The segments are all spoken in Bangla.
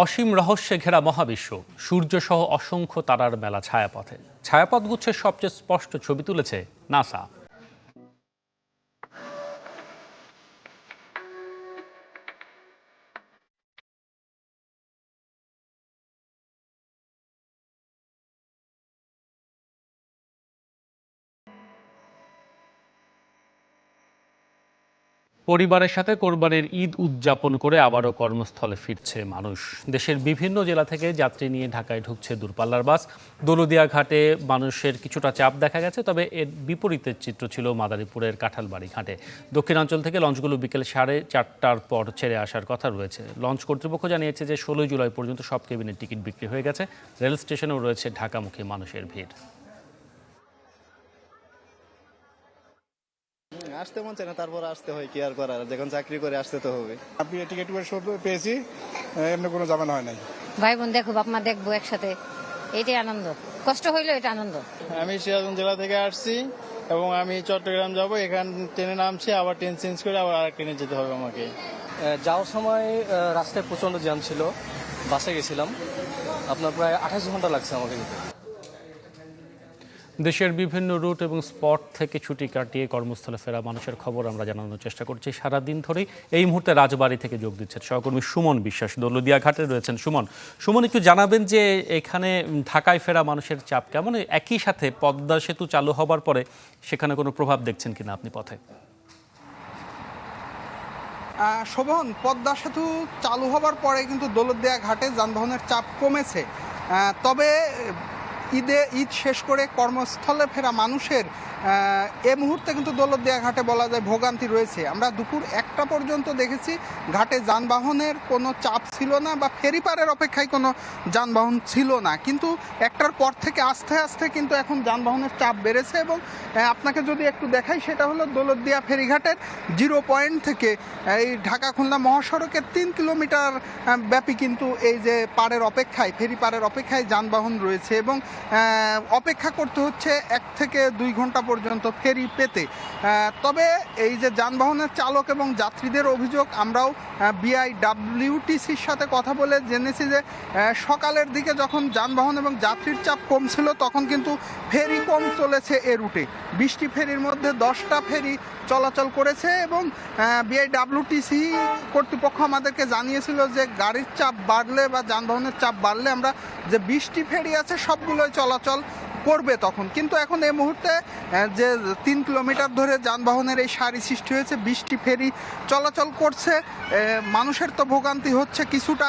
অসীম রহস্যে ঘেরা মহাবিশ্ব, সূর্যসহ অসংখ্য তারার মেলা ছায়াপথে। ছায়াপথগুচ্ছের সবচেয়ে স্পষ্ট ছবি তুলেছে নাসা। পরিবারের সাথে কোরবানির ঈদ উদযাপন করে আবারও কর্মস্থলে ফিরছে মানুষ। দেশের বিভিন্ন জেলা থেকে যাত্রী নিয়ে ঢাকায় ঢুকছে দূরপাল্লার বাস। দৌলতদিয়া ঘাটে মানুষের কিছুটা চাপ দেখা গেছে, তবে এর বিপরীতের চিত্র ছিল মাদারীপুরের কাঁঠালবাড়ি ঘাটে। দক্ষিণাঞ্চল থেকে লঞ্চগুলো বিকেল 4:30টার পর ছেড়ে আসার কথা রয়েছে। লঞ্চ কর্তৃপক্ষ জানিয়েছে যে 16 জুলাই পর্যন্ত সব কেবিনের টিকিট বিক্রি হয়ে গেছে। রেল স্টেশনেও রয়েছে ঢাকামুখী মানুষের ভিড়। আসতে মন চায় না, তারপর আসতে হয়, কি আর করার, যখন চাকরি করে আসতে তো হবে। আপনি টিকিট পেয়েছি, এমনি কোনো ঝামেলা হয় নাই। ভাই বোন দেখো, বাপ মা দেখবো একসাথে, এটাই আনন্দ। কষ্ট হইলো এটা আনন্দ। আমি সিরাজগঞ্জ জেলা থেকে আসছি এবং আমি চট্টগ্রাম যাব। এখান ট্রেনে নামছি, আবার ট্রেন চেঞ্জ করে আবার আরেক ট্রেনে যেতে হবে আমাকে। যাওয়ার সময় রাস্তায় প্রচণ্ড জ্যাম ছিল, বাসে গেছিলাম, আপনার প্রায় 28 ঘন্টা লাগছে আমাকে যেতে। দেশের বিভিন্ন রুট এবং স্পট থেকে ছুটি কাটিয়ে কর্মস্থলে ফেরা মানুষের খবর আমরা জানানোর চেষ্টা করছি সারাদিন ধরেই। এই মুহূর্তে রাজবাড়ী থেকে যোগ দিচ্ছেন সহকর্মী সুমন বিশ্বাস, দৌলতদিয়া ঘাটে রয়েছেন। সুমন, একটু জানাবেন যে এখানে ঢাকায় ফেরা মানুষের চাপ কেমন, একই সাথে পদ্মা সেতু চালু হবার পরে সেখানে কোনো প্রভাব দেখছেন কিনা আপনি পথে? শোভন, পদ্মা সেতু চালু হবার পরে কিন্তু দৌলতদিয়া ঘাটে যানবাহনের চাপ কমেছে। তবে ঈদ শেষ করে কর্মস্থলে ফেরা মানুষের এ মুহূর্তে কিন্তু দৌলতদিয়া ঘাটে বলা যায় ভোগান্তি রয়েছে। আমরা দুপুর 1টা পর্যন্ত দেখেছি ঘাটে যানবাহনের কোনো চাপ ছিল না, বা ফেরি পারের অপেক্ষায় কোনো যানবাহন ছিল না। কিন্তু 1টার পর থেকে আস্তে আস্তে কিন্তু এখন যানবাহনের চাপ বেড়েছে। এবং আপনাকে যদি একটু দেখাই, সেটা হলো দৌলতদিয়া ফেরিঘাটের 0 পয়েন্ট থেকে এই ঢাকা খুলনা মহাসড়কের 3 কিলোমিটার ব্যাপী কিন্তু এই যে পারের অপেক্ষায়, ফেরি পারের অপেক্ষায় যানবাহন রয়েছে এবং অপেক্ষা করতে হচ্ছে 1 থেকে 2 ঘন্টা পর্যন্ত ফেরি পেতে। তবে এই যে যানবাহনের চালক এবং যাত্রীদের অভিযোগ, আমরাও বিআইডব্লিউটিসির সাথে কথা বলে জেনেছি যে সকালের দিকে যখন যানবাহন এবং যাত্রীর চাপ কম ছিল, তখন কিন্তু ফেরি কম চলেছে এ রুটে। 20টি ফেরির মধ্যে 10টা ফেরি চলাচল করেছে এবং বিআইডব্লিউটিসি কর্তৃপক্ষ আমাদেরকে জানিয়েছিল যে গাড়ির চাপ বাড়লে বা যানবাহনের চাপ বাড়লে আমরা যে 20টি ফেরি আছে সবগুলোই চলাচল করবে তখন। কিন্তু এখন এই মুহূর্তে যে 3 কিলোমিটার ধরে যানবাহনের এই সারি সৃষ্টি হয়েছে, 20টি ফেরি চলাচল করছে। মানুষের তো ভোগান্তি হচ্ছে কিছুটা।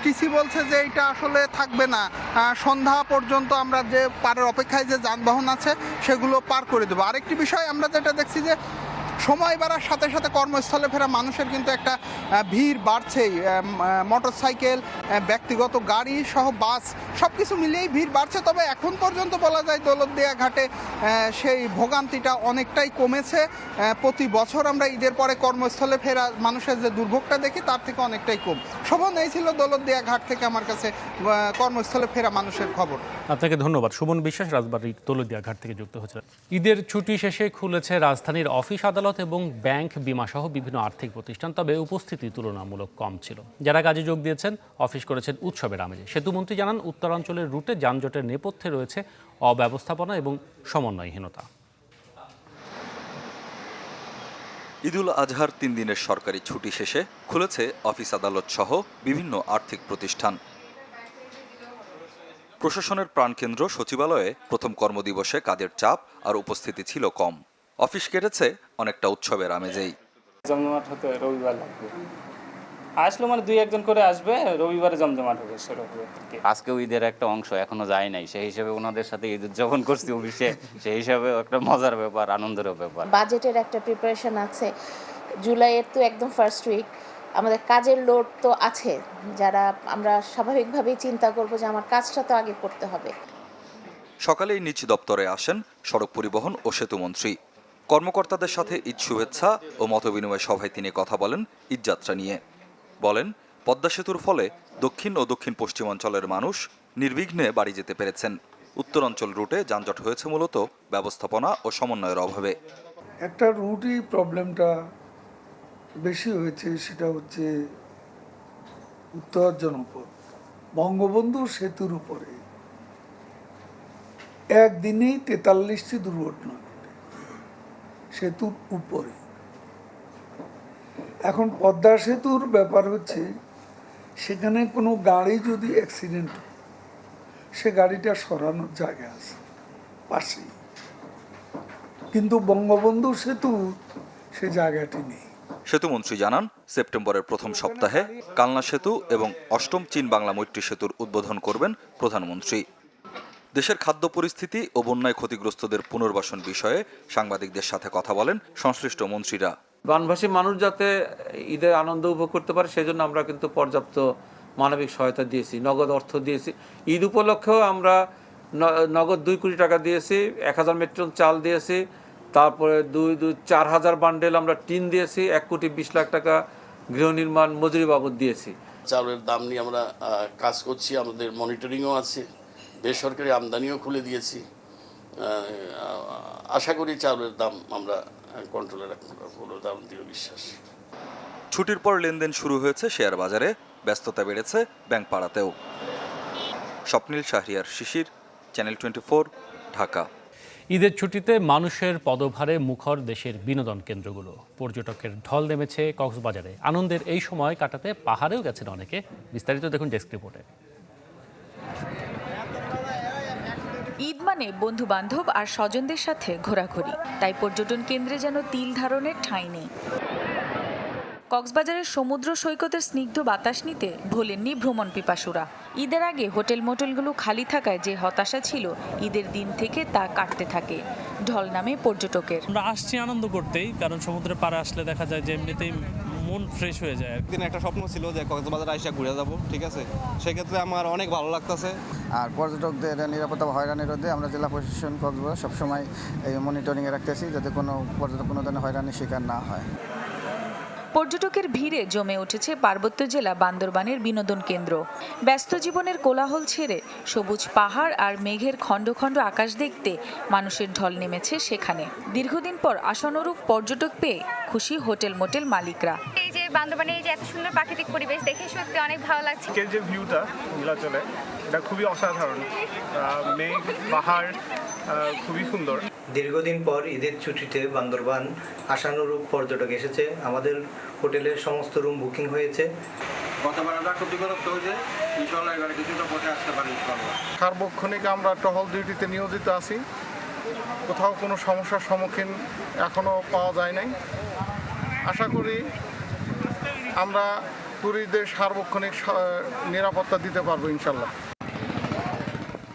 টিসি বলছে যে এটা আসলে থাকবে না, সন্ধ্যা পর্যন্ত আমরা যে পারের অপেক্ষায় যে যানবাহন আছে সেগুলো পার করে দেবো। আরেকটি বিষয় আমরা যেটা দেখছি যে সময় বাড়ার সাথে সাথে কর্মস্থলে ফেরা মানুষের কিন্তু একটা ভিড় বাড়ছেই। মোটরসাইকেল, ব্যক্তিগত গাড়ি সহ বাস সব কিছু মিলিয়েই ভিড় বাড়ছে। তবে এখন পর্যন্ত বলা যায় দৌলতদিয়া ঘাটে সেই ভোগান্তিটা অনেকটাই কমেছে। প্রতি বছর আমরা ঈদের পরে কর্মস্থলে ফেরা মানুষের যে দুর্ভোগটা দেখি, তার থেকে অনেকটাই কম। শোভন, এই ছিল দৌলতদিয়া ঘাট থেকে আমার কাছে কর্মস্থলে ফেরা মানুষের খবর। আপনাকে ধন্যবাদ। সুমন বিশ্বাস রাজবাড়ীর দৌলতদিয়া ঘাট থেকে যুক্ত হয়েছিলেন। ঈদের ছুটি শেষে খুলেছে রাজধানীর অফিস, আদালত এবং ব্যাংক, বিমা সহ বিভিন্ন আর্থিক প্রতিষ্ঠান। তবে উপস্থিতি তুলনামূলক কম ছিল। যারা কাজে যোগ দিয়েছেন, অফিস করেছেন উৎসবের আমেজে। সেতুমন্ত্রী জানান, উত্তরাঞ্চলের রুটে যানজটের নেপথ্যে রয়েছে অব্যবস্থাপনা এবং সমন্বয়হীনতা। ঈদুল আজহার 3 দিনের সরকারি ছুটি শেষে খুলেছে অফিস, আদালত সহ বিভিন্ন আর্থিক প্রতিষ্ঠান। প্রশাসনের প্রাণকেন্দ্র সচিবালয়ে প্রথম কর্মদিবসে কাজের চাপ আর উপস্থিতি ছিল কম। অফিস কেটেছে অনেকটা উৎসবের আমেজেই। জমজমাট হতে রবিবার লাগবে, আসলে মানে 2-1 জন করে আসবে, রবিবারে জমজমাট হবে সেরকম। আজকেও ঈদের একটা অংশ এখনো যায় নাই, সেই হিসেবে ওনাদের সাথে ঈদ উদযাপন করছি অফিসে, সেই হিসাবে একটা মজার ব্যাপার, আনন্দেরও ব্যাপার। বাজেটের একটা প্রিপারেশন আছে, জুলাইয়ের তো একদম ফার্স্ট উইক। আমাদের কাজের লোড তো আছে, যারা আমরা স্বাভাবিকভাবেই চিন্তা করবো যে আমার কাজটা তো আগে করতে হবে। সকালেই নিজ দপ্তরে আসেন সড়ক পরিবহন ও সেতুমন্ত্রী। কর্মকর্তাদের সাথে ঈদ শুভেচ্ছা ও মতবিনিময় সভায় তিনি কথা বলেন ঈদযাত্রা নিয়ে। বলেন, পদ্মা সেতুর ফলে দক্ষিণ ও দক্ষিণ পশ্চিমাঞ্চলের মানুষ নির্বিঘ্নে বাড়ি যেতে পেরেছেন। উত্তরাঞ্চল রুটে যানজট হয়েছে মূলত ব্যবস্থাপনা ও সমন্বয়ের অভাবে। একটা রুটই প্রবলেমটা বেশি হয়েছে, সেটা হচ্ছে উত্তর জনপদ। বঙ্গবন্ধু সেতুর উপরে একদিনেই 43টি দুর্ঘটনা ঘটে সেতুর উপরে। এখন পদ্মা সেতুর ব্যাপার হচ্ছে, সেখানে কোনো গাড়ি যদি অ্যাক্সিডেন্ট হয়, সে গাড়িটা সরানোর জায়গা আছে পাশেই, কিন্তু বঙ্গবন্ধু সেতু সে জায়গাটি নেই। সেতুমন্ত্রী জানান, সেপ্টেম্বরের প্রথম সপ্তাহে কালনা সেতু এবং অষ্টম চীন বাংলা মৈত্রী সেতুর উদ্বোধন করবেন প্রধানমন্ত্রী। দেশের খাদ্য পরিস্থিতি ও বন্যায় ক্ষতিগ্রস্তদের পুনর্বাসন বিষয়ে সাংবাদিকদের সাথে কথা বলেন সংশ্লিষ্ট মন্ত্রীরা। বানভাসী মানুষ যাতে ঈদের আনন্দ উপভোগ করতে পারে, সেজন্য আমরা কিন্তু পর্যাপ্ত মানবিক সহায়তা দিয়েছি, নগদ অর্থ দিয়েছি। ঈদ উপলক্ষেও আমরা নগদ 2 কোটি টাকা দিয়েছি, 1000 মেট্রিক টন চাল দিয়েছি, তারপরে 4,000 বান্ডেল আমরা টিন দিয়েছি, 1,20,00,000 টাকা গৃহ নির্মাণ মজুরি বাবদ দিয়েছি। চাউলের দাম নিয়ে আমরা কাজ করছি, আমাদের মনিটরিংও আছে, বেসরকারি আমদানিও খুলে দিয়েছি। আশা করি চাউলের দাম আমরা কন্ট্রোলে রাখতে পারবো, আমার দৃঢ় বিশ্বাস। ছুটির পর লেনদেন শুরু হয়েছে শেয়ার বাজারে, ব্যস্ততা বেড়েছে ব্যাংক পাড়াতেও। স্বপ্নিল শাহরিয়ার শিশির, চ্যানেল 24, ঢাকা। ঈদের ছুটিতে মানুষের পদভারে মুখর দেশের বিনোদন কেন্দ্রগুলো। পর্যটকের ঢল নেমেছে কক্সবাজারে। আনন্দের এই সময় কাটাতে পাহাড়েও গেছেন অনেকে। বিস্তারিত দেখুন ডেস্ক রিপোর্টে। ঈদ মানে বন্ধু বান্ধব আর স্বজনদের সাথে ঘোরাঘুরি, তাই পর্যটন কেন্দ্রে যেন তিল ধারণের ঠাঁই নেই। কক্সবাজারের সমুদ্র সৈকতের স্নিগ্ধ বাতাস নিতে ভোলেননি ভ্রমণ পিপাসুরা। ঈদের আগে হোটেল মোটেলগুলো খালি থাকায় যে হতাশা ছিল, ঈদের দিন থেকে তা কাটতে থাকে। ঢল নামে পর্যটকের। আমরা আসছি আনন্দ করতেই, কারণ সমুদ্রের পাড়ে আসলে দেখা যায় যে এমনিতেই মন ফ্রেশ হয়ে যায়। একদিন একটা স্বপ্ন ছিল যে কক্সবাজার আইসা ঘুরে যাব, ঠিক আছে, সেক্ষেত্রে আমার অনেক ভালো লাগতেছে। আর পর্যটকদের নিরাপত্তা হয়রানি রোধে আমরা জেলা প্রশাসন কক্সবাজার সবসময় এই মনিটরিংয়ে রাখতেছি, যাতে কোনো পর্যটক কোনো ধরনের হয়রানির শিকার না হয়। পর্যটকের ভিড়ে জমে উঠেছে পার্বত্য জেলা বান্দরবানের বিনোদন কেন্দ্র। ব্যস্ত জীবনের কোলাহল ছেড়ে সবুজ পাহাড় আর মেঘের খণ্ড খণ্ড আকাশ দেখতে মানুষের ঢল নেমেছে সেখানে। দীর্ঘদিন পর আশানুরূপ পর্যটক পেয়ে খুশি হোটেল মোটেল মালিকরা। এই যে বান্দরবানে এই যে এত সুন্দর প্রাকৃতিক পরিবেশ দেখে সত্যি অনেক ভালো লাগছে। যে ভিউটা নীলাচলে, এটা খুবই অসাধারণ। মেঘ, পাহাড় খুবই সুন্দর। দীর্ঘদিন পর ঈদের ছুটিতে বান্দরবান আশানুরূপ পর্যটক এসেছে। আমাদের হোটেলের সমস্ত রুম বুকিং হয়েছে। সার্বক্ষণিক আমরা টহল ডিউটিতে নিয়োজিত আছি। কোথাও কোনো সমস্যার সম্মুখীন এখনো পাওয়া যায় নাই। আশা করি আমরা ট্যুরিস্টদের সার্বক্ষণিক নিরাপত্তা দিতে পারবো ইনশাল্লাহ।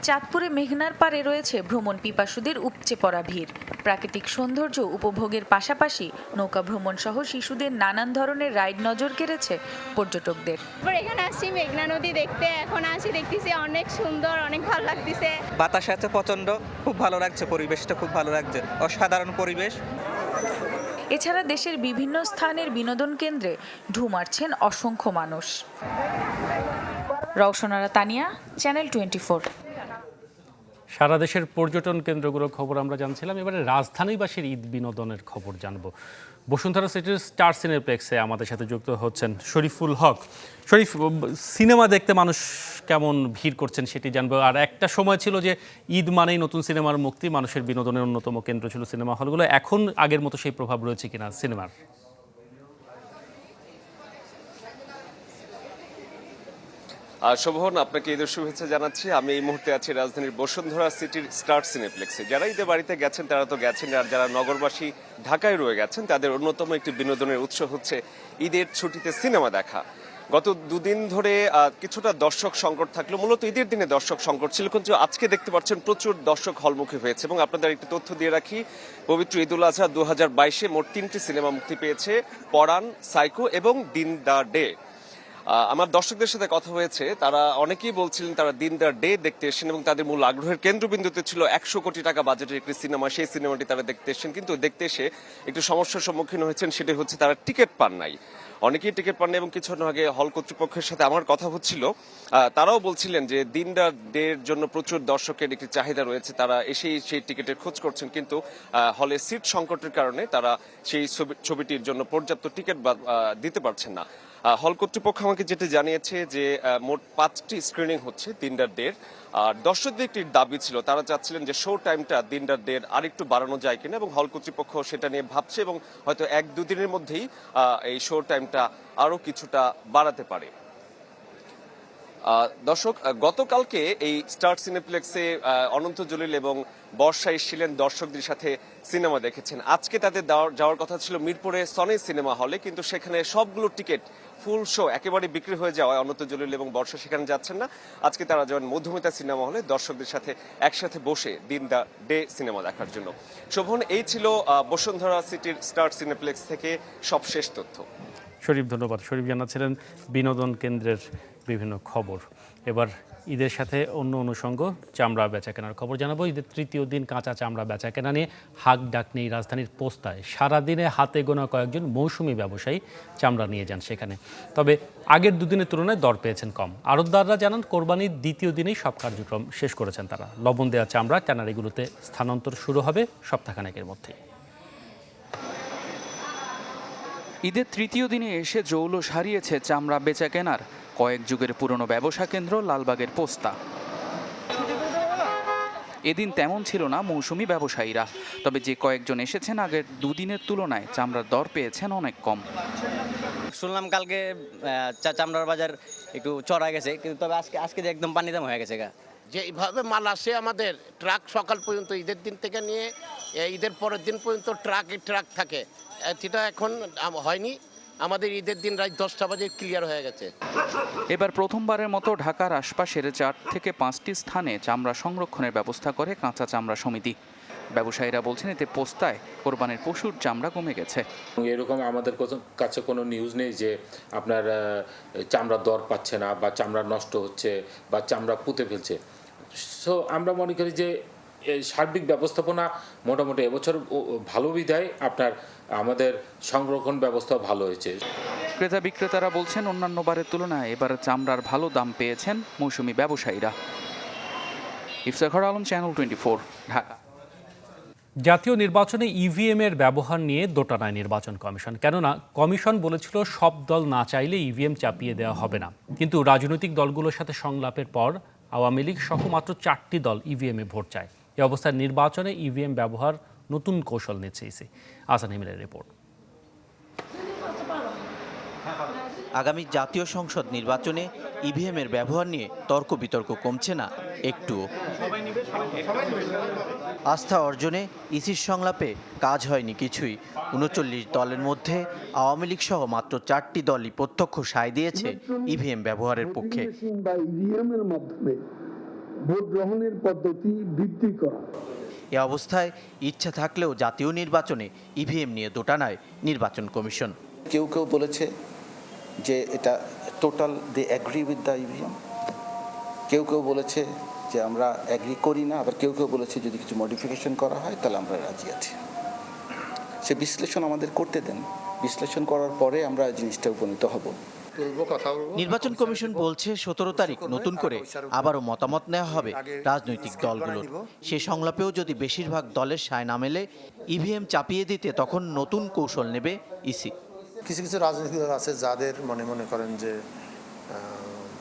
চাঁদপুরে মেঘনার পাড়ে রয়েছে ভ্রমণ পিপাসুদের উপচে পড়া ভিড়। প্রাকৃতিক সৌন্দর্য উপভোগের পাশাপাশি নৌকা ভ্রমণ সহ শিশুদের নানান ধরনের রাইড নজর কেড়েছে পর্যটকদের। এখানে আসছি মেঘনা নদী দেখতে, এখন আসি দেখতেছি অনেক সুন্দর, অনেক ভালো লাগতেছে। বাতাস আছে প্রচন্ড, খুব ভালো লাগছে, পরিবেশটা খুব ভালো লাগছে, অসাধারণ পরিবেশ। এছাড়া দেশের বিভিন্ন স্থানের বিনোদন কেন্দ্রে ঢু মারছেন অসংখ্য মানুষ। রওশনারা তানিয়া, চ্যানেল 24। সারা দেশের পর্যটন কেন্দ্রগুলোর খবর আমরা জানছিলাম। এবারে রাজধানীবাসীর ঈদ বিনোদনের খবর জানবো। বসুন্ধরা সিটির স্টার সিনেপ্লেক্সে আমাদের সাথে যুক্ত হচ্ছেন শরীফুল হক। শরীফ, সিনেমা দেখতে মানুষ কেমন ভিড় করছেন সেটি জানবো। আর একটা সময় ছিল যে ঈদ মানেই নতুন সিনেমার মুক্তি, মানুষের বিনোদনের অন্যতম কেন্দ্র ছিল সিনেমা হলগুলো। এখন আগের মতো সেই প্রভাব রয়েছে কিনা সিনেমার? শোভন, আপনাকে ঈদের শুভেচ্ছা জানাচ্ছি। আমি এই মুহূর্তে আছি রাজধানীর বসুন্ধরা সিটির স্টার সিনেপ্লেক্সে। যারা ঈদের বাড়িতে গেছেন তারা তো গেছেন, আর যারা নগরবাসী ঢাকায় রয়ে গেছেন তাদের অন্যতম একটি বিনোদনের উৎস হচ্ছে ঈদের ছুটিতে সিনেমা দেখা। গত দুদিন ধরে কিছুটা দর্শক সংকট থাকলো, মূলত ঈদের দিনে দর্শক সংকট ছিল, কিন্তু আজকে দেখতে পাচ্ছেন প্রচুর দর্শক হলমুখী হয়েছে। এবং আপনাদের একটি তথ্য দিয়ে রাখি, পবিত্র ঈদুল আজহা 2022-এ মোট 3টি সিনেমা মুক্তি পেয়েছে, পরাণ, সাইকো এবং দিন দ্য ডে। আমার দর্শকদের সাথে কথা হয়েছে, তারা অনেকেই বলছিলেন তারা দিন দ্য ডে দেখতে এসেছেন এবং তাদের মূল আগ্রহের কেন্দ্রবিন্দুতে ছিল 100 কোটি টাকা বাজেটের একটি সিনেমা। সেই সিনেমাটি তারা দেখতে এসেছেন, কিন্তু দেখতে এসে একটু সমস্যার সম্মুখীন হয়েছেন। সেটি হচ্ছে তারা টিকিট পান নাই, অনেকেই টিকিট পান নাই। এবং কিছুক্ষণ আগে হল কর্তৃপক্ষের সাথে আমার কথা হচ্ছিল, তারাও বলছিলেন যে দিন দ্য ডে এর জন্য প্রচুর দর্শকের একটি চাহিদা রয়েছে, তারা এসেই সেই টিকিটের খোঁজ করছেন, কিন্তু হলে সিট সংকটের কারণে তারা সেই ছবিটির জন্য পর্যাপ্ত টিকিট দিতে পারছেন না। হল কর্তৃপক্ষ আমাকে যেটা জানিয়েছে যে মোট 5টি স্ক্রিনিং হচ্ছে 3:30 আর দর্শকদের একটি দাবি ছিল, তারা চাচ্ছিলেন যে শো টাইমটা 3:30 আরেকটু বাড়ানো যায় কিনা, এবং হল কর্তৃপক্ষ সেটা নিয়ে ভাবছে এবং হয়তো 1-2 দিনের মধ্যেই এই শো টাইমটা আরো কিছুটা বাড়াতে পারে। দর্শক, গতকালকে এই স্টার সিনেপ্লেক্সে অনন্ত জলিল এবং বর্ষা এসেছিলেন, দর্শকদের সাথে সিনেমা দেখেছেন। আজকে তাদের যাওয়ার কথা ছিল মিরপুরে সনি সিনেমা হলে, কিন্তু সেখানে সবগুলো টিকিট ফুল শো একেবারে বিক্রি হয়ে যাওয়ায় অনন্ত জলিল এবং বর্ষা সেখানে যাচ্ছেন না। আজকে তারা যাবেন মধুমিতা সিনেমা হলে দর্শকদের সাথে একসাথে বসে দিন দ্য ডে সিনেমা দেখার জন্য। শোভন, এই ছিল বসুন্ধরা সিটির স্টার সিনেপ্লেক্স থেকে সবশেষ তথ্য। শরীফ, ধন্যবাদ। শরীফ জানাচ্ছিলেন বিনোদন কেন্দ্রের বিভিন্ন খবর। এবার ঈদের সাথে অন্য অনুষঙ্গ চামড়া বেচা কেনার খবর জানাবো। ঈদের তৃতীয় দিন কাঁচা চামড়া বেচা কেনা নিয়ে হাক ডাক নেই রাজধানীর পোস্তায়। সারাদিনে হাতে গোনা কয়েকজন মৌসুমি ব্যবসায়ী চামড়া নিয়ে যান সেখানে, তবে আগের দুদিনের তুলনায় দর পেয়েছেন কম। আড়তদাররা জানান কোরবানির দ্বিতীয় দিনেই সব কার্যক্রম শেষ করেছেন তারা। লবণ দেওয়া চামড়া ট্যানারিগুলোতে স্থানান্তর শুরু হবে সপ্তাহখানেকের মধ্যে। ঈদের তৃতীয় দিনে এসে জৌলুস হারিয়েছে চামড়া বেচা কেনার কয়েক যুগের পুরনো ব্যবসা কেন্দ্র লালবাগের পোস্তা। এদিন তেমন ছিল না মৌসুমি ব্যবসায়ীরা, তবে যে কয়েকজন এসেছেন আগের দুদিনের তুলনায় চামড়ার দর পেয়েছেন অনেক কম। শুনলাম কালকে চামড়ার বাজার একটু চড়া গেছে, কিন্তু তবে আজকে যে একদম পানি দাম হয়ে গেছে গা। যেভাবে মাল আসে আমাদের ট্রাক সকাল পর্যন্ত, ঈদের দিন থেকে নিয়ে ঈদের পরের দিন পর্যন্ত ট্রাক থাকে, সেটা এখন হয়নি। আমাদের ঈদের দিন রাত 10টা বাজে ক্লিয়ার হয়ে গেছে। এবার প্রথমবারের মতো ঢাকার আশপাশের 4 থেকে 5টি স্থানে চামড়া সংরক্ষণের ব্যবস্থা করে কাঁচা চামড়া সমিতি। ব্যবসায়ীরা বলছেন এতে পোস্তায় কোরবানির পশুর চামড়া কমে গেছে। এরকম আমাদের কাছে কোনো নিউজ নেই যে আপনার চামড়ার দর পাচ্ছে না বা চামড়া নষ্ট হচ্ছে বা চামড়া পুঁতে ফেলছে। সো আমরা মনে করি যে সার্বিক ব্যবস্থাপনা মোটামুটি এবছর ভালো বিধায় আপনার আমাদের সংরক্ষণ ব্যবস্থা ভালো হয়েছে। ক্রেতা বিক্রেতারা বলছেন অন্যান্য বারের তুলনায় এবার চামড়ার ভালো দাম পেয়েছেন মৌসুমি ব্যবসায়ীরা। ইফতেখার আলম, চ্যানেল 24, ঢাকা। জাতীয় নির্বাচনে ইভিএম এর ব্যবহার নিয়ে দোটানায় নির্বাচন কমিশন। কেননা কমিশন বলেছিল সব দল না চাইলে ইভিএম চাপিয়ে দেওয়া হবে না, কিন্তু রাজনৈতিক দলগুলোর সাথে সংলাপের পর আওয়ামী লীগ সহ মাত্র 4টি দল ইভিএম এ ভোট চায়। এই অবস্থায় নির্বাচনে ইভিএম ব্যবহার নতুন কৌশল নিচ্ছে ইসি। আসান হিমেলের রিপোর্ট। আগামী জাতীয় সংসদ নির্বাচনে ইভিএমের ব্যবহার নিয়ে তর্ক বিতর্ক কমছে না একটুও। আস্থা অর্জনে ইসির সংলাপে কাজ হয়নি কিছুই। 39 দলের মধ্যে আওয়ামী লীগ সহ মাত্র 4টি দলই প্রত্যক্ষ সায় দিয়েছে ইভিএম ব্যবহারের পক্ষে। ভোট গ্রহণের পদ্ধতি বৃদ্ধি করা। এ অবস্থায় ইচ্ছা থাকলেও জাতীয় নির্বাচনে ইভিএম নিয়ে দোটানায় নির্বাচন কমিশন। কেউ কেউ বলেছে যে এটা total they agree with the EVM, কেউ কেউ বলেছে যে আমরা অ্যাগ্রি করি না, আবার কেউ কেউ বলেছে যদি কিছু মডিফিকেশন করা হয় তাহলে আমরা রাজি আছি। সে বিশ্লেষণ আমাদের করতে দেন, বিশ্লেষণ করার পরে আমরা জিনিসটা উপনীত হব। নির্বাচন কমিশন বলছে 17 তারিখ নতুন করে আবারও মতামত নেওয়া হবে রাজনৈতিক দলগুলোর। সে সংলাপেও যদি বেশিরভাগ দলের সায় না মেলে ইভিএম চাপিয়ে দিতে তখন নতুন কৌশল নেবে ইসি। কিছু কিছু রাজনৈতিক দল আছে যাদের মনে করেন যে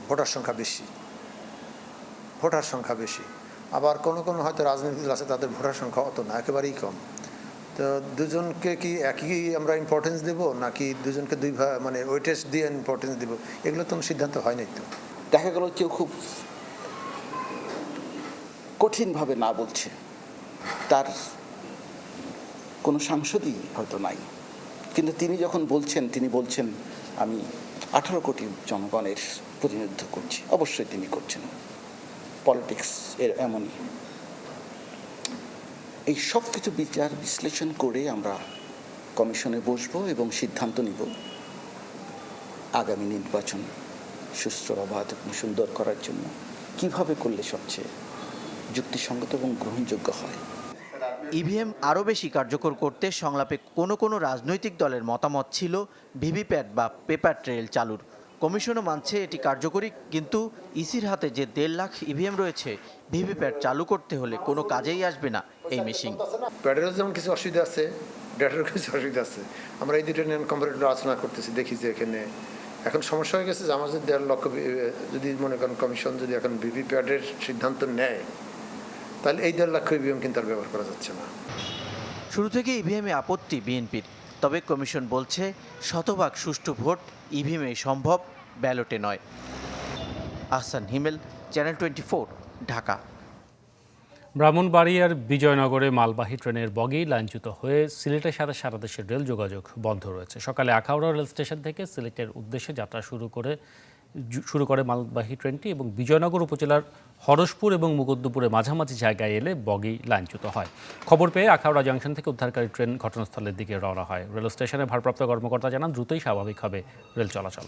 ভোটার সংখ্যা বেশি, আবার কোনো হয়তো রাজনৈতিক দল আছে তাদের ভোটার সংখ্যা অত না, একেবারেই কম। তো দুজনকে কি একই আমরা ইম্পর্টেন্স দেব নাকি দুজনকে মানে ওয়েটেজ দিয়ে ইম্পর্টেন্স দেব, এগুলো তো সিদ্ধান্ত হয় নাই। তো দেখা গেল কেউ খুব কঠিনভাবে না বলছে, তার কোনো সাংসদই হয়তো নাই, কিন্তু তিনি যখন বলছেন তিনি বলছেন আমি 18 কোটি জনগণের প্রতিনিধিত্ব করছি। অবশ্যই তিনি করছেন, পলিটিক্স এর এমনই। এই সব কিছু বিচার বিশ্লেষণ করে আমরা কমিশনে বসবো এবং সিদ্ধান্ত নিব আগামী নির্বাচন সুষ্ঠু, অবাধ এবং সুন্দর করার জন্য কিভাবে করলে সবচেয়ে যুক্তিসঙ্গত এবং গ্রহণযোগ্য হয়। ইভিএম আরও বেশি কার্যকর করতে সংলাপে কোনো রাজনৈতিক দলের মতামত ছিল ভিভিপ্যাট বা পেপার ট্রেল চালুর। কমিশনও মানছে এটি কার্যকরী, কিন্তু ইসির হাতে যে 1.5 লাখ ইভিএম রয়েছে, ভিভিপ্যাট চালু করতে হলে কোনো কাজেই আসবে না এই মেশিন। প্যাডেরও যেমন কিছু অসুবিধা আছে, ডেটারও কিছু অসুবিধা আছে। আমরা এই দুটো নিয়ে কম্পারেটিভ আলোচনা করতেছি, দেখি যে এখানে এখন সমস্যা হয়ে গেছে যে আমার যদি 1.5 লক্ষ যদি মনে করেন কমিশন যদি এখন ভিভিপ্যাটের সিদ্ধান্ত নেয়, তাহলে এই 1.5 লক্ষ ইভিএম কিন্তু আর ব্যবহার করা যাচ্ছে না। শুরু থেকে ইভিএমে আপত্তি বিএনপির, তবে কমিশন বলছে শতভাগ সুষ্ঠু ভোট ইভিএমে সম্ভব, ব্যালটে নয়। আহসান হিমেল, চ্যানেল 24, ঢাকা। ব্রাহ্মণবাড়িয়ার বিজয়নগরে মালবাহী ট্রেনের বগি লাইনচ্যুত হয়ে সিলেটের সাথে সারা দেশের রেল যোগাযোগ বন্ধ রয়েছে। সকালে আখাউড়া রেল স্টেশন থেকে সিলেটের উদ্দেশ্যে যাত্রা শুরু করে মালবাহী ট্রেনটি এবং বিজয়নগর উপজেলার হরসপুর এবং মুকদ্দপুরের মাঝামাঝি জায়গায় এলে বগি লাইনচ্যুত হয়। খবর পেয়ে আখাউড়া জংশন থেকে উদ্ধারকারী ট্রেন ঘটনাস্থলের দিকে রওনা হয়। রেল স্টেশনের ভারপ্রাপ্ত কর্মকর্তা জানান দ্রুতই স্বাভাবিক হবে রেল চলাচল।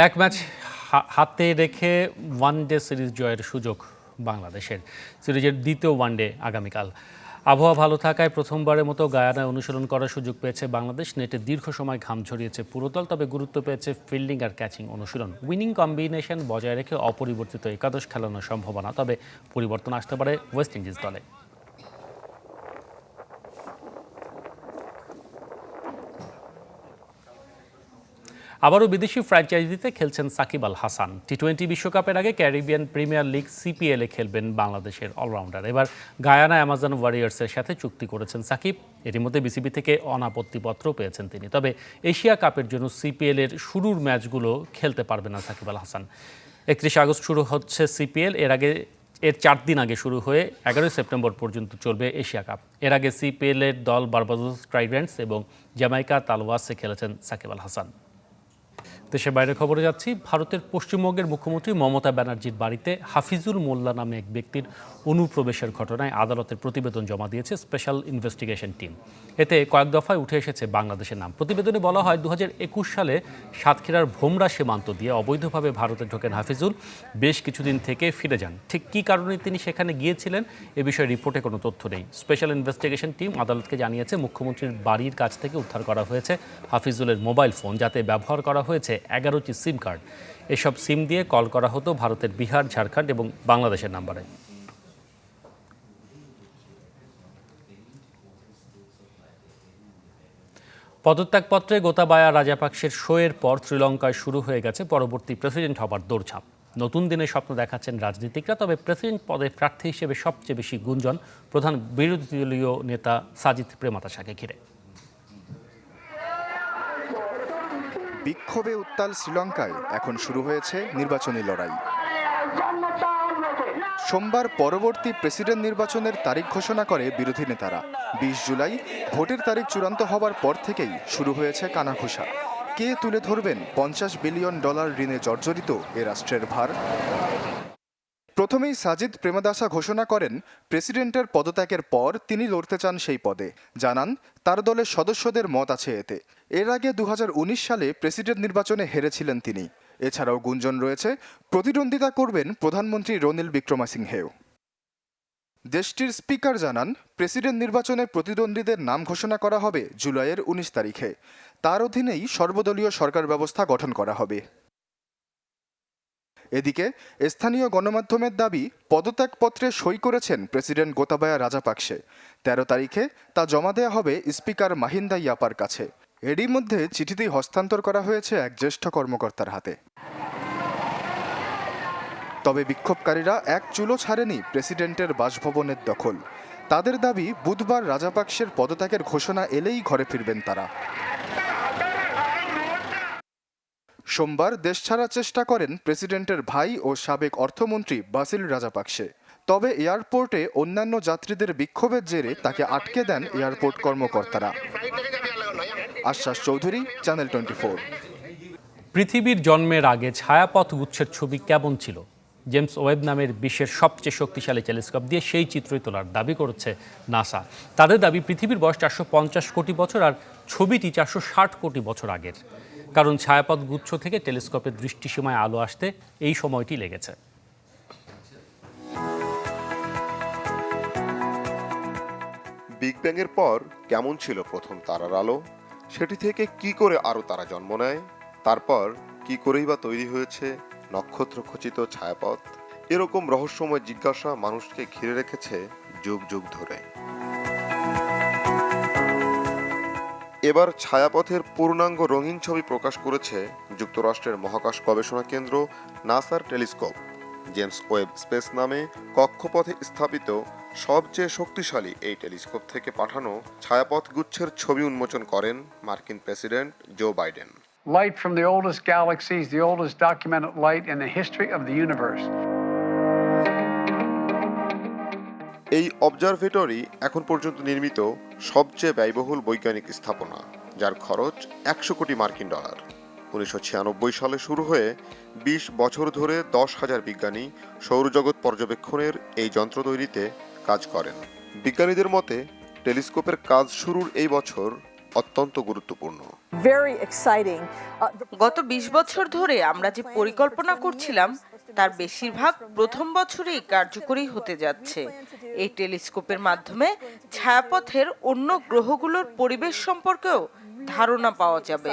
এক ম্যাচ হাতে রেখে ওয়ানডে সিরিজ জয়ের সুযোগ বাংলাদেশের। সিরিজের দ্বিতীয় ওয়ানডে আগামীকাল। আবহাওয়া ভালো থাকায় প্রথমবারের মতো গায়ানায় অনুশীলন করার সুযোগ পেয়েছে বাংলাদেশ। নেটে দীর্ঘ সময় ঘাম ঝরিয়েছে পুরো দল, তবে গুরুত্ব পেয়েছে ফিল্ডিং আর ক্যাচিং অনুশীলন। উইনিং কম্বিনেশন বজায় রেখে অপরিবর্তিত একাদশ খেলানোর সম্ভাবনা, তবে পরিবর্তন আসতে পারে ওয়েস্ট ইন্ডিজ দলে। আবারও বিদেশি ফ্র্যাঞ্চাইজিতে খেলছেন সাকিব আল হাসান। টি-20 বিশ্বকাপের আগে ক্যারিবিয়ান প্রিমিয়ার লিগ সিপিএলে খেলবেন বাংলাদেশের অলরাউন্ডার। এবার গায়ানা অ্যামাজন ওয়ারিয়ার্সের সাথে চুক্তি করেছেন সাকিব। এরই মধ্যে বিসিবি থেকে অনাপত্তিপত্র পেয়েছেন তিনি। তবে এশিয়া কাপের জন্য সিপিএলের শুরুর ম্যাচগুলো খেলতে পারবেন না সাকিব আল হাসান। 31 আগস্ট শুরু হচ্ছে সিপিএল। এর 4 দিন আগে শুরু হয়ে 11 সেপ্টেম্বর পর্যন্ত চলবে এশিয়া কাপ। এর আগে সিপিএলের দল বার্বাডোস ট্রাইডেন্টস এবং জ্যামাইকা তালওয়াসে খেলেছেন সাকিব আল হাসান। দেশের বাইরে খবরে যাচ্ছি। ভারতের পশ্চিমবঙ্গের মুখ্যমন্ত্রী মমতা ব্যানার্জির বাড়িতে হাফিজুল মোল্লা নামে এক ব্যক্তির অনুপ্রবেশের ঘটনায় আদালতের প্রতিবেদন জমা দিয়েছে স্পেশাল ইনভেস্টিগেশন টিম। এতে কয়েক দফায় উঠে এসেছে বাংলাদেশের নাম। প্রতিবেদনে বলা হয় 2021 সালে সাতক্ষীরার ভোমরা সীমান্ত দিয়ে অবৈধভাবে ভারতে ঢোকেন হাফিজুল। বেশ কিছুদিন থেকে ফিরে যান। ঠিক কী কারণে তিনি সেখানে গিয়েছিলেন এ বিষয়ে রিপোর্টে কোনো তথ্য নেই। স্পেশাল ইনভেস্টিগেশন টিম আদালতকে জানিয়েছে মুখ্যমন্ত্রীর বাড়ির কাছ থেকে উদ্ধার করা হয়েছে হাফিজুলের মোবাইল ফোন, যাতে ব্যবহার করা হয়েছে 11টি সিম কার্ড। এসব সিম দিয়ে কল করা হতো ভারতের বিহার, ঝাড়খণ্ড এবং বাংলাদেশের নাম্বারে। পদত্যাগপত্রে গোতাবায়া রাজাপাকসের শোয়ের পর শ্রীলঙ্কায় শুরু হয়ে গেছে পরবর্তী প্রেসিডেন্ট হবার দৌড়ঝাঁপ। নতুন দিনের স্বপ্ন দেখাচ্ছেন রাজনীতিকরা, তবে প্রেসিডেন্ট পদে প্রার্থী হিসেবে সবচেয়ে বেশি গুঞ্জন প্রধান বিরোধী দলীয় নেতা সাজিদ প্রেমদাসাকে ঘিরে। বিক্ষোভে উত্তাল শ্রীলঙ্কায় এখন শুরু হয়েছে নির্বাচনী লড়াই। সোমবার পরবর্তী প্রেসিডেন্ট নির্বাচনের তারিখ ঘোষণা করে বিরোধী নেতারা। 20 জুলাই ভোটের তারিখ চূড়ান্ত হবার পর থেকেই শুরু হয়েছে কানাঘুষা। কে তুলে ধরবেন $50 বিলিয়ন ঋণে জর্জরিত এ রাষ্ট্রের ভার? প্রথমেই সাজিদ প্রেমদাসা ঘোষণা করেন প্রেসিডেন্টের পদত্যাগের পর তিনি লড়তে চান সেই পদে। জানান তার দলের সদস্যদের মত আছে এতে। এর আগে 2019 সালে প্রেসিডেন্ট নির্বাচনে হেরেছিলেন তিনি। এছাড়াও গুঞ্জন রয়েছে প্রতিদ্বন্দ্বিতা করবেন প্রধানমন্ত্রী রনিল বিক্রমাসিংহেও। দেশটির স্পিকার জানান প্রেসিডেন্ট নির্বাচনে প্রতিদ্বন্দ্বীদের নাম ঘোষণা করা হবে জুলাইয়ের 19 তারিখে। তার অধীনেই সর্বদলীয় সরকার ব্যবস্থা গঠন করা হবে। এদিকে স্থানীয় গণমাধ্যমের দাবি পদত্যাগপত্রে সই করেছেন প্রেসিডেন্ট গোতাবায়া রাজাপাকসে। 13 তারিখে তা জমা দেয়া হবে স্পিকার মাহিন্দা ইয়াপার কাছে। এরই মধ্যে চিঠিটি হস্তান্তর করা হয়েছে এক জ্যেষ্ঠ কর্মকর্তার হাতে। তবে বিক্ষোভকারীরা এক চুলো ছাড়েনি প্রেসিডেন্টের বাসভবনের দখল। তাদের দাবি বুধবার রাজাপাকসের পদত্যাগের ঘোষণা এলেই ঘরে ফিরবেন তারা। সোমবার দেশ ছাড়ার চেষ্টা করেন প্রেসিডেন্টের ভাই ও সাবেক অর্থমন্ত্রী বাসিল রাজাপাকসে। তবে এয়ারপোর্টে অন্যান্য যাত্রীদের বিক্ষোভের জেরে তাকে আটকে দেন এয়ারপোর্ট কর্মকর্তারা। আশ্বাস চৌধুরী, চ্যানেল 24। পৃথিবীর জন্মের আগে ছায়াপথ গুচ্ছের ছবি কেমন ছিল? জেমস ওয়েব নামের বিশ্বের সবচেয়ে শক্তিশালী টেলিস্কোপ দিয়ে সেই চিত্রই তোলার দাবি করেছে নাসা। তাদের দাবি পৃথিবীর বয়স 450 কোটি বছর আর ছবিটি 460 কোটি বছর আগের। কারণ ছায়াপথ গুচ্ছ থেকে টেলিস্কোপের দৃষ্টিসীমায় আলো আসতে এই সময়টি লেগেছে। বিগ ব্যাংয়ের পর কেমন ছিল প্রথম তারার আলো? সেটি থেকে কি করে আরও তারা জন্ম নেয়? তারপর কি করেই বা তৈরি হয়েছে নক্ষত্র খচিত ছায়াপথ? এরকম রহস্যময় জিজ্ঞাসা মানুষকে ঘিরে রেখেছে যুগ যুগ ধরে। এবার ছায়াপথের পূর্ণাঙ্গ রঙিন ছবি প্রকাশ করেছে যুক্তরাষ্ট্রের মহাকাশ গবেষণা কেন্দ্র নাসার টেলিস্কোপ। জেমস ওয়েব স্পেস নামে কক্ষপথে স্থাপিত সবচেয়ে শক্তিশালী এই টেলিস্কোপ থেকে পাঠানো ছায়াপথ গুচ্ছের ছবি উন্মোচন করেন মার্কিন president Joe Biden. Light from the oldest galaxy is the oldest documented light in the history of the universe. এই অবজারভেটরি এখন পর্যন্ত নির্মিত সবচেয়ে ব্যয়বহুল বৈজ্ঞানিক স্থাপনা, যার খরচ 100 কোটি মার্কিন ডলার। 1996 সালে শুরু হয়ে 20 বছর ধরে 10,000 বিজ্ঞানী সৌরজগৎ পর্যবেক্ষণের এই যন্ত্র তৈরিতে কাজ করেন। বিজ্ঞানীদের মতে টেলিস্কোপের কাজ শুরুর এই বছর অত্যন্ত গুরুত্বপূর্ণ। গত 20 বছর ধরে আমরা যে পরিকল্পনা করছিলাম তার বেশিরভাগ প্রথম বছরেই কার্যকরী হতে যাচ্ছে। এই টেলিস্কোপের মাধ্যমে ছায়াপথের অন্য গ্রহগুলোর পরিবেশ সম্পর্কেও ধারণা পাওয়া যাবে।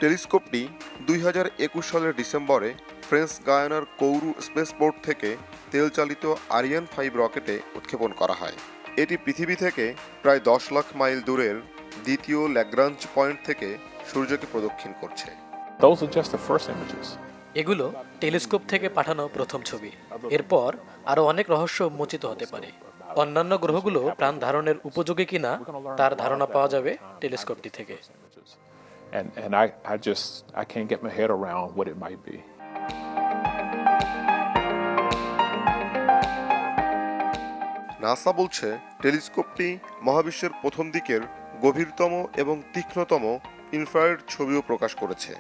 টেলিস্কোপটি 2021 সালের ডিসেম্বরে ফ্রেঞ্চ গায়ানার কৌরু স্পেসপোর্ট থেকে তেল চালিত আরিয়ান 5 রকেটে উৎক্ষেপণ করা হয়। এটি পৃথিবী থেকে প্রায় 10 লাখ মাইল দূরের দ্বিতীয় ল্যাগ্রাঞ্জ পয়েন্ট থেকে সূর্যকে প্রদক্ষিণ করছে। এগুলো টেলিস্কোপ থেকে পাঠানো প্রথম ছবি। এরপর আরো অনেক রহস্য উন্মোচিত হতে পারে। অন্যান্য গ্রহগুলো প্রাণ ধারণের উপযোগী কিনা তার ধারণা পাওয়া যাবে টেলিস্কোপটি থেকে। And I can't get my head around what it might be. NASA বলছে টেলিস্কোপটি মহাবিশ্বের প্রথম দিকের গভীরতম এবং তীক্ষ্ণতম ইনফ্রারেড ছবিও প্রকাশ করেছে।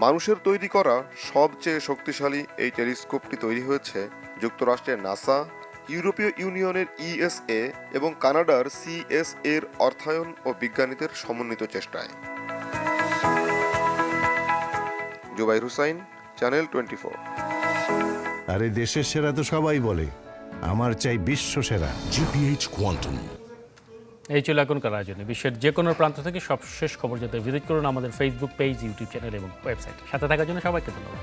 মানুষের তৈরি করা সবচেয়ে শক্তিশালী এই টেলিস্কোপটি তৈরি হয়েছে যুক্তরাষ্ট্রের নাসা, ইউরোপীয় ইউনিয়নের ইএসএ এবং কানাডার সিএসএ এর অর্থায়ন ও বিজ্ঞানীদের সমন্বিত চেষ্টায়। জুবাইর হুসাইন, চ্যানেল 24। আরে দেশের সেরা তো সবাই বলে, আমার চাই বিশ্ব সেরা। GPH quantum. এই ছিল এখনকার আয়োজনে। বিশ্বের যে কোনো প্রান্ত থেকে সবশেষ খবর জানতে ভিজিট করুন আমাদের ফেসবুক পেজ, ইউটিউব চ্যানেল এবং ওয়েবসাইট। সাথে থাকার জন্য সবাইকে ধন্যবাদ।